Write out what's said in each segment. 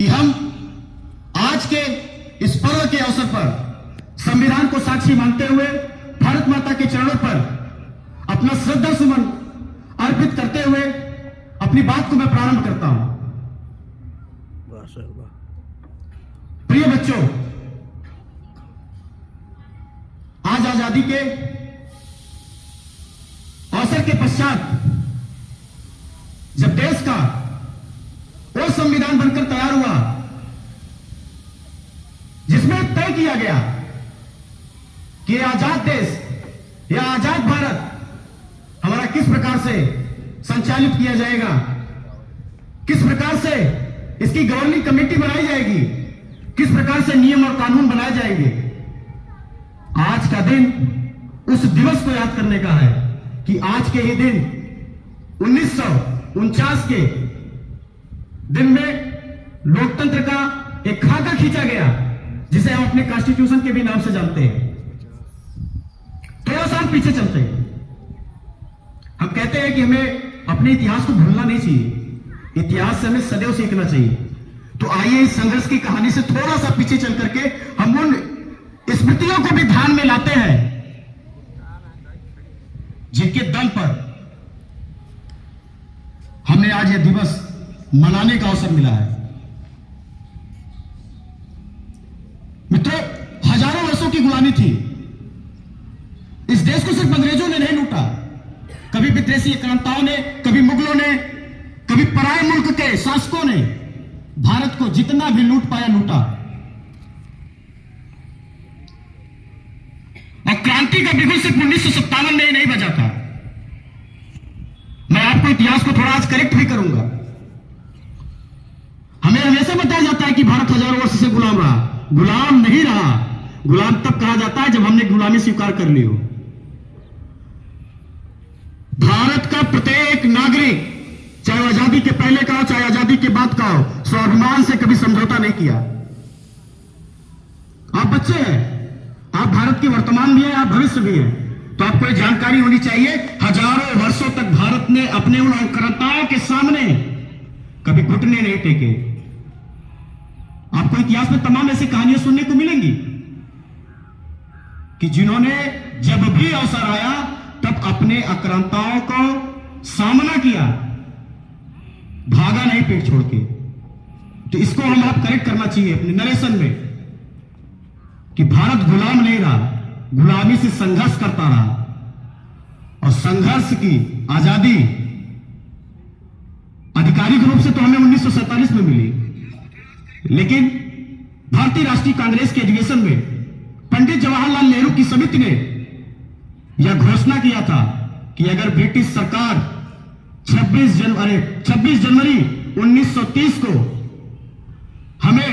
कि हम आज के इस पर्व के अवसर पर संविधान को साक्षी मानते हुए भारत माता के चरणों पर अपना श्रद्धा सुमन अर्पित करते हुए अपनी बात को मैं प्रारंभ करता हूं। प्रिय बच्चों, आज आजादी के अवसर के पश्चात जब देश का वो संविधान बनकर तैयार हुआ जिसमें तय किया गया कि आजाद देश या आजाद भारत हमारा किस प्रकार से संचालित किया जाएगा, किस प्रकार से इसकी गवर्निंग कमेटी बनाई जाएगी, किस प्रकार से नियम और कानून बनाए जाएंगे। आज का दिन उस दिवस को याद करने का है कि आज के ही दिन 1949 के दिन में लोकतंत्र का एक खाका खींचा गया जिसे हम अपने कॉन्स्टिट्यूशन के भी नाम से जानते हैं। थोड़ा सा हम पीछे चलते हैं। हम कहते हैं कि हमें अपने इतिहास को भूलना नहीं चाहिए, इतिहास से हमें सदैव सीखना चाहिए। तो आइए इस संघर्ष की कहानी से थोड़ा सा पीछे चल करके हम उन स्मृतियों को भी ध्यान में लाते हैं जिनके दम पर हमें आज यह दिवस मनाने का अवसर मिला है। मित्रों, हजारों वर्षों की गुलामी थी। इस देश को सिर्फ अंग्रेजों ने नहीं लूटा, कभी विदेशी आक्रांताओं ने, कभी मुगलों ने, कभी पराये मुल्क के शासकों ने भारत को जितना भी लूट पाया लूटा। और क्रांति का बिगुल सिर्फ 1957 में ही नहीं बजा था। मैं आपको इतिहास को थोड़ा आज करेक्ट भी करूंगा। हमें हमेशा बताया जाता है कि भारत हजारों वर्ष से गुलाम रहा। गुलाम नहीं रहा। गुलाम तब कहा जाता है जब हमने गुलामी स्वीकार कर ली हो। भारत का प्रत्येक नागरिक, चाहे आजादी के पहले का हो चाहे आजादी के बाद का हो, स्वाभिमान से कभी समझौता नहीं किया। आप बच्चे हैं, आप भारत के वर्तमान भी हैं, आप भविष्य भी हैं, तो आपको यह जानकारी होनी चाहिए हजारों वर्षों तक भारत ने अपने उन आक्रांताओं के सामने कभी घुटने नहीं टेके। आपको इतिहास में तमाम ऐसी कहानियां सुनने को मिलेंगी कि जिन्होंने जब भी अवसर आया तब अपने आक्रांताओं को सामना किया, भागा नहीं पेट छोड़ के। तो इसको हम आप करेक्ट करना चाहिए अपने नरेशन में कि भारत गुलाम नहीं रहा, गुलामी से संघर्ष करता रहा। और संघर्ष की आजादी आधिकारिक रूप से तो हमें 1947 में मिली, लेकिन भारतीय राष्ट्रीय कांग्रेस के अधिवेशन में पंडित जवाहरलाल नेहरू की समिति ने यह घोषणा किया था कि अगर ब्रिटिश सरकार 26 जनवरी 1930 को हमें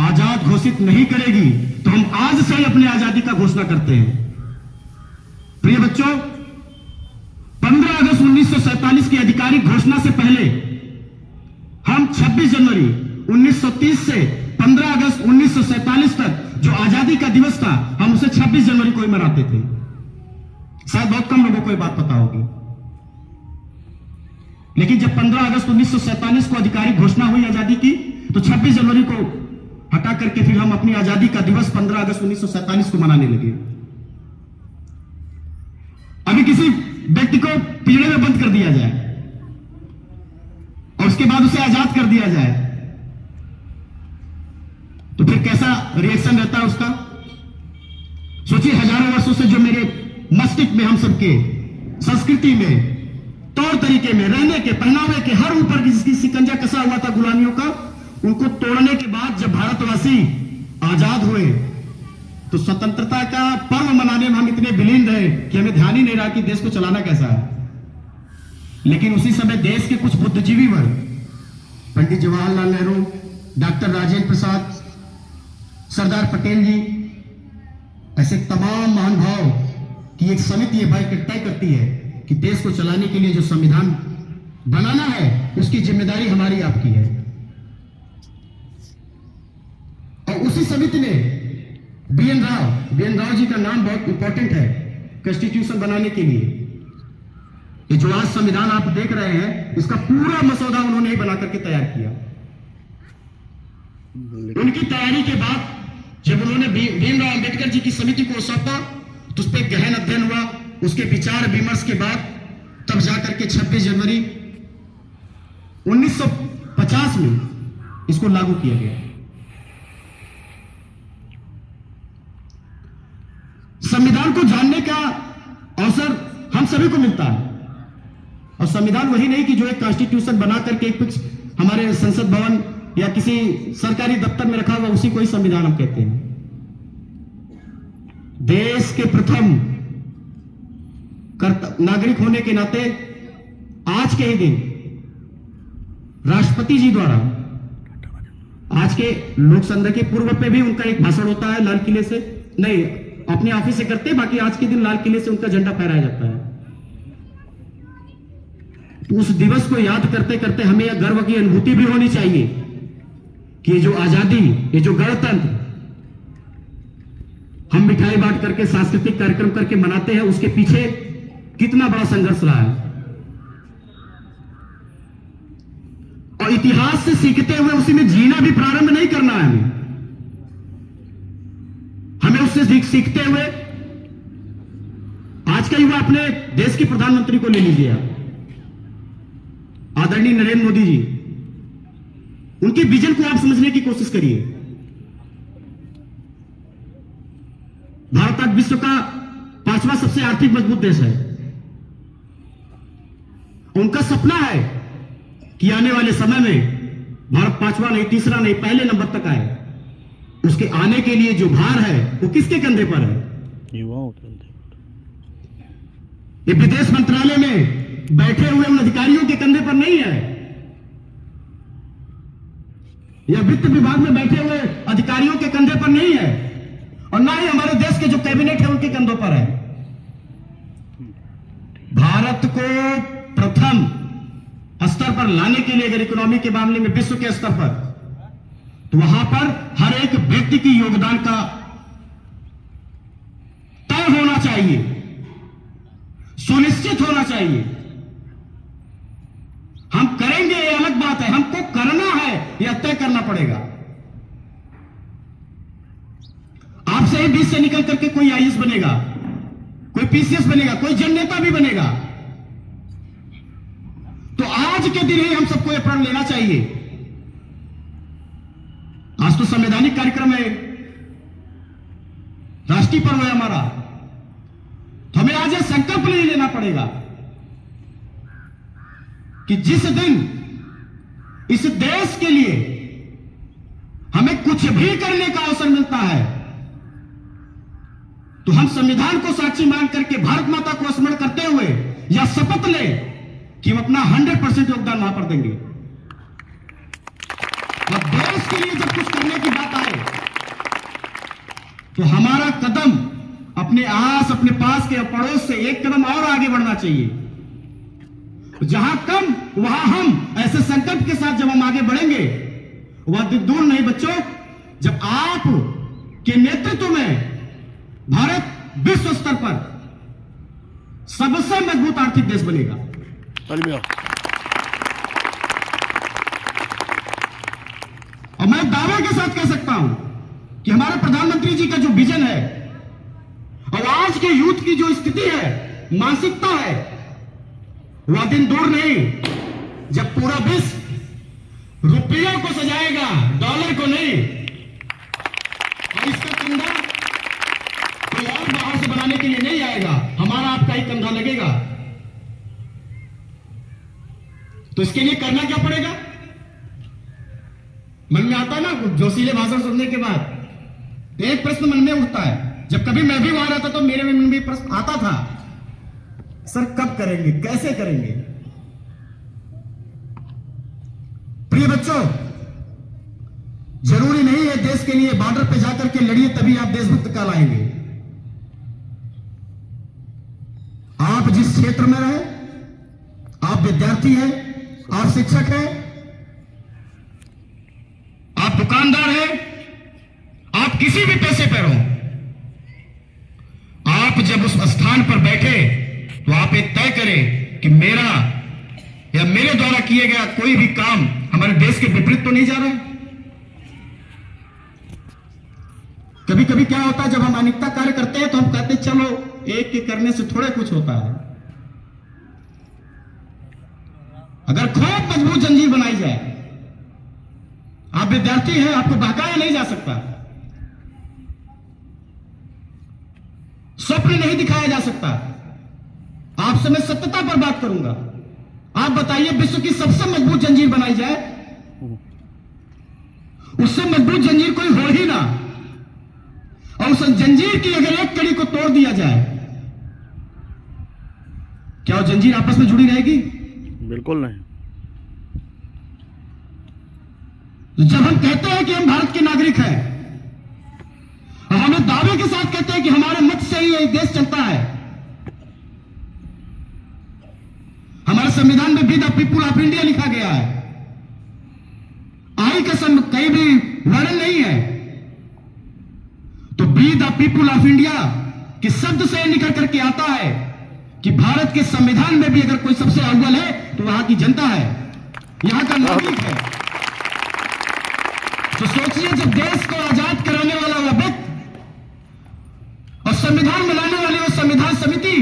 आजाद घोषित नहीं करेगी तो हम आज से ही अपनी आजादी का घोषणा करते हैं। प्रिय बच्चों, 15 अगस्त 1947 की आधिकारिक घोषणा से पहले हम 26 जनवरी 1930 से 15 अगस्त 1947 तक जो आजादी का दिवस था हम उसे 26 जनवरी को ही मनाते थे। शायद बहुत कम लोगों को यह बात पता होगी, लेकिन जब 15 अगस्त 1947 को आधिकारिक घोषणा हुई आजादी की तो 26 जनवरी को हटा करके फिर हम अपनी आजादी का दिवस 15 अगस्त 1947 को मनाने लगे। अभी किसी व्यक्ति को पिंजरे में बंद कर दिया जाए और उसके बाद उसे आजाद कर दिया जाए तो फिर कैसा रिएक्शन रहता है उसका? सोचिए, हजारों वर्षों से जो मेरे मस्तिष्क में, हम सबके संस्कृति में, तौर तरीके में, रहने के, पहनावे के, हर ऊपर जिसकी शिकंजा कसा हुआ था गुलामियों का, उनको तोड़ने के बाद जब भारतवासी आजाद हुए तो स्वतंत्रता का पर्व मनाने में हम इतने विलीन रहे कि हमें ध्यान ही नहीं रहा कि देश को चलाना कैसा है। लेकिन उसी समय देश के कुछ बुद्धिजीवी वर्ग, पंडित जवाहरलाल नेहरू, डॉक्टर राजेंद्र प्रसाद, सरदार पटेल जी, ऐसे तमाम महानुभाव की एक समिति तय करती है कि देश को चलाने के लिए जो संविधान बनाना है उसकी जिम्मेदारी हमारी आपकी है। और उसी समिति ने बी.एन. राव जी का नाम बहुत इंपॉर्टेंट है कॉन्स्टिट्यूशन बनाने के लिए। ये जो आज संविधान आप देख रहे हैं इसका पूरा मसौदा उन्होंने ही बना करके तैयार किया। उनकी तैयारी के बाद जब उन्होंने भीमराव अंबेडकर जी की समिति को सौंपा तो उस पर गहन अध्ययन हुआ, उसके विचार विमर्श के बाद तब जाकर के 26 जनवरी 1950 में इसको लागू किया गया। संविधान को जानने का अवसर हम सभी को मिलता है, और संविधान वही नहीं कि जो एक कॉन्स्टिट्यूशन बना करके एक कुछ हमारे संसद भवन या किसी सरकारी दफ्तर में रखा हुआ उसी को ही संविधान हम कहते हैं। देश के प्रथम नागरिक होने के नाते आज के ही दिन राष्ट्रपति जी द्वारा आज के लोक संग्रह के पूर्व पे भी उनका एक भाषण होता है लाल किले से, नहीं अपने ऑफिस से करते, बाकी आज के दिन लाल किले से उनका झंडा फहराया जाता है। तो उस दिवस को याद करते करते हमें यह गर्व की अनुभूति भी होनी चाहिए कि ये जो आजादी, ये जो गणतंत्र हम मिठाई बांट करके सांस्कृतिक कार्यक्रम करके मनाते हैं, उसके पीछे कितना बड़ा संघर्ष रहा है। और इतिहास से सीखते हुए उसी में जीना भी प्रारंभ नहीं करना है हमें उससे सीखते हुए आज का युवा अपने देश के प्रधानमंत्री को ले लीजिए आप, आदरणीय नरेंद्र मोदी जी, उनके विजन को आप समझने की कोशिश करिए। भारत आज विश्व का 5वां सबसे आर्थिक मजबूत देश है। उनका सपना है कि आने वाले समय में भारत 5वां नहीं, तीसरा नहीं, पहले नंबर तक आए। उसके आने के लिए जो भार है वो किसके कंधे पर है? युवाओं के कंधे पर। ये विदेश मंत्रालय में बैठे हुए उन अधिकारियों के कंधे पर नहीं है, या वित्त विभाग में बैठे हुए अधिकारियों के कंधे पर नहीं है, और ना ही हमारे देश के जो कैबिनेट है उनके कंधों पर है। भारत को प्रथम स्तर पर लाने के लिए अगर इकोनॉमी के मामले में विश्व के स्तर पर, तो वहां पर हर एक व्यक्ति की योगदान का तय होना चाहिए, सुनिश्चित होना चाहिए। हम करेंगे ये अलग बात है, हमको करना है यह तय करना पड़ेगा। आपसे ही बीच से निकल करके कोई आईएएस बनेगा, कोई पीसीएस बनेगा, कोई जननेता भी बनेगा, तो आज के दिन ही हम सबको यह प्रण लेना चाहिए। आज तो संवैधानिक कार्यक्रम है, राष्ट्रीय पर्व है हमारा, तो हमें आज यह संकल्प नहीं लेना पड़ेगा कि जिस दिन इस देश के लिए हमें कुछ भी करने का अवसर मिलता है, तो हम संविधान को साक्षी मान करके भारत माता को स्मरण करते हुए या शपथ ले कि हम अपना 100% योगदान वहां पर देंगे। और देश के लिए जब कुछ करने की बात आए तो हमारा कदम अपने आस, अपने पास के पड़ोस से एक कदम और आगे बढ़ना चाहिए। जहां कम वहां हम, ऐसे संकल्प के साथ जब हम आगे बढ़ेंगे, वह दिन दूर नहीं बच्चों, जब आप के नेतृत्व में भारत विश्व स्तर पर सबसे मजबूत आर्थिक देश बनेगा। और मैं दावे के साथ कह सकता हूं कि हमारे प्रधानमंत्री जी का जो विजन है और आज के यूथ की जो स्थिति है, मानसिकता है, वह दिन दूर नहीं जब पूरा विश्व रुपयों को सजाएगा, डॉलर को नहीं। और इसका कंधा कोई और बाहर से बनाने के लिए नहीं आएगा, हमारा आपका ही कंधा लगेगा। तो इसके लिए करना क्या पड़ेगा? मन में आता है ना, जोशीले भाषण सुनने के बाद एक प्रश्न मन में उठता है। जब कभी मैं भी वहां रहता तो मेरे मन में भी प्रश्न आता था, सर कब करेंगे, कैसे करेंगे? प्रिय बच्चों, जरूरी नहीं है देश के लिए बॉर्डर पे जाकर के लड़िए तभी आप देशभक्त कहलाएंगे। आप जिस क्षेत्र में रहे, आप विद्यार्थी हैं, आप शिक्षक हैं, आप दुकानदार हैं, आप किसी भी पैसे पर हो, आप जब उस स्थान पर बैठे तो आप एक तय करें कि मेरा या मेरे द्वारा किए गया कोई भी काम हमारे देश के विपरीत तो नहीं जा रहा है। कभी कभी क्या होता है, जब हम अनिकता कार्य करते हैं तो हम कहते हैं चलो एक के करने से थोड़े कुछ होता है। अगर खूब मजबूत जंजीर बनाई जाए, आप विद्यार्थी हैं, आपको बहकाया नहीं जा सकता, स्वप्न नहीं दिखाया जा सकता। आपसे मैं सत्यता पर बात करूंगा। आप बताइए, विश्व की सबसे मजबूत जंजीर बनाई जाए, उससे मजबूत जंजीर कोई हो ही ना, और उस जंजीर की अगर एक कड़ी को तोड़ दिया जाए, क्या वो जंजीर आपस में जुड़ी रहेगी? बिल्कुल नहीं। जब हम कहते हैं कि हम भारत के नागरिक हैं, और हमें दावे के साथ कहते हैं कि हमारे मत से ही ये देश चलता है, हमारे संविधान में be the people of India लिखा गया है, आई का कहीं भी वर्णन नहीं है, तो be the people of India के शब्द से निकल करके आता है कि भारत के संविधान में भी अगर कोई सबसे अव्वल है तो वहां की जनता है, यहां का नागरिक है। तो सोचिए, जब देश को आजाद कराने वाला वह व्यक्ति और संविधान बनाने वाली वो संविधान समिति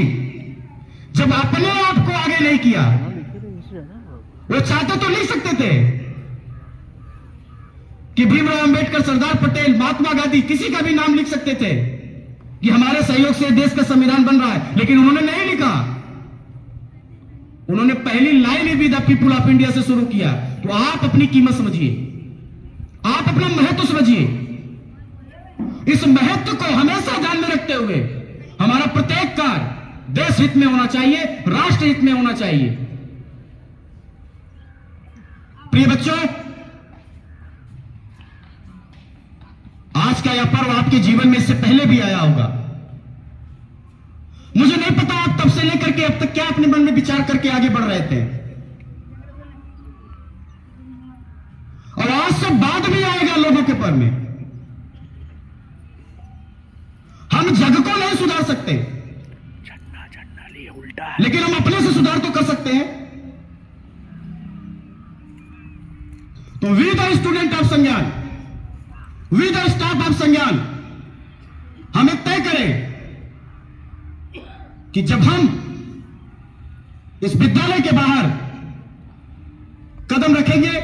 जब अपने आप को आगे नहीं किया, वो चाहते तो लिख सकते थे कि भीमराव अंबेडकर, सरदार पटेल, महात्मा गांधी, किसी का भी नाम लिख सकते थे कि हमारे सहयोग से देश का संविधान बन रहा है, लेकिन उन्होंने नहीं लिखा। उन्होंने पहली line he be the people of India से शुरू किया। तो आप अपनी कीमत समझिए, आप अपना महत्व समझिए। इस महत्व को हमेशा ध्यान में रखते हुए हमारा प्रत्येक कार्य देश हित में होना चाहिए, राष्ट्र हित में होना चाहिए। प्रिय बच्चों, आज का यह पर्व आपके जीवन में इससे पहले भी आया होगा। मुझे नहीं पता आप तब से लेकर के अब तक क्या अपने मन में विचार करके आगे बढ़ रहे थे, और आज से बाद भी आएगा लोगों के पर में। हम जग को नहीं सुधार सकते, उल्टा, लेकिन हम अपने से सुधार तो कर सकते हैं। तो वी द स्टूडेंट ऑफ संज्ञान, वी द स्टाफ ऑफ संज्ञान, हमें तय करें कि जब हम इस विद्यालय के बाहर कदम रखेंगे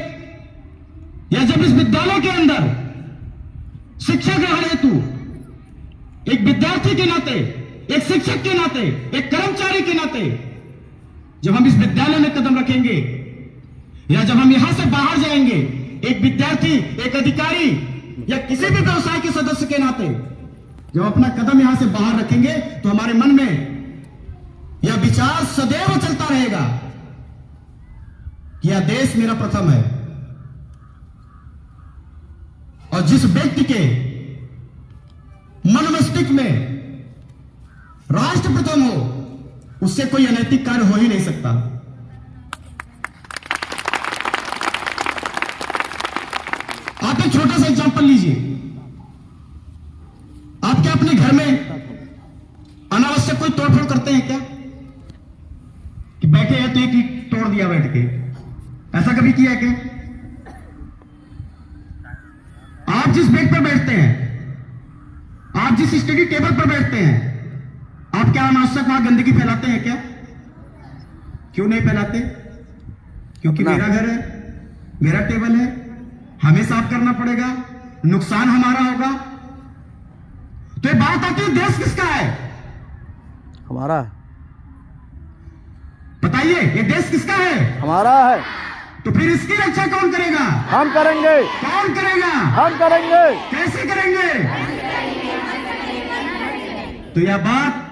या जब इस विद्यालय के अंदर शिक्षा ग्रहण हेतु एक विद्यार्थी के नाते, एक शिक्षक के नाते, एक कर्मचारी के नाते जब हम इस विद्यालय में कदम रखेंगे, या जब हम यहां से बाहर जाएंगे एक विद्यार्थी, एक अधिकारी या किसी भी व्यवसाय के सदस्य के नाते जब अपना कदम यहां से बाहर रखेंगे, तो हमारे मन में यह विचार सदैव चलता रहेगा कि यह देश मेरा प्रथम है, और जिस व्यक्ति के मन मस्तिष्क में राष्ट्र प्रथम हो, उससे कोई अनैतिक कार्य हो ही नहीं सकता। आप एक छोटा सा एग्जांपल लीजिए। आप क्या अपने घर में अनावश्यक कोई तोड़फोड़ करते हैं क्या? कि बैठे हैं तो एक ईंट तोड़ दिया बैठ के, ऐसा कभी किया है क्या? आप जिस बेड पर बैठते हैं, आप जिस स्टडी टेबल पर बैठते हैं, आप क्या अनावश्यक वहां गंदगी फैलाते हैं क्या? क्यों नहीं फैलाते? क्योंकि मेरा घर है, मेरा टेबल है, हमें साफ करना पड़ेगा, नुकसान हमारा होगा। तो ये बात आती है, देश किसका है? हमारा। बताइए, ये देश किसका है? हमारा है। तो फिर इसकी रक्षा कौन करेगा? हम करेंगे। कौन करेगा? हम करेंगे। कैसे करेंगे? तो यह बात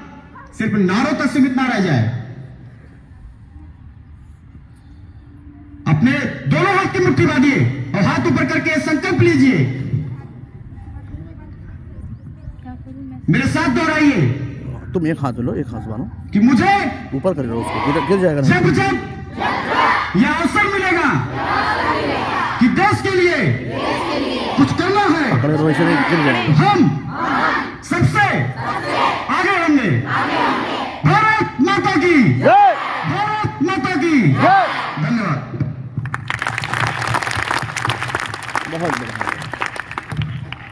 सिर्फ नारों तक सीमित ना रह जाए। अपने दोनों हाथ की मुट्ठी बांधिए और हाथ ऊपर करके संकल्प लीजिए, मेरे साथ दोहराइए। तुम एक हाथ लो, एक हाथ बांधो कि मुझे ऊपर कर लो, उसको गिर जाएगा। जब जब यह अवसर मिलेगा कि देश के लिए कुछ करना है, पकड़े तो ऐसे नहीं गिर जाएगा। हम सबसे आगे होंगे। भारत माता की जय। भारत माता की जय। धन्यवाद। बहुत बढ़िया।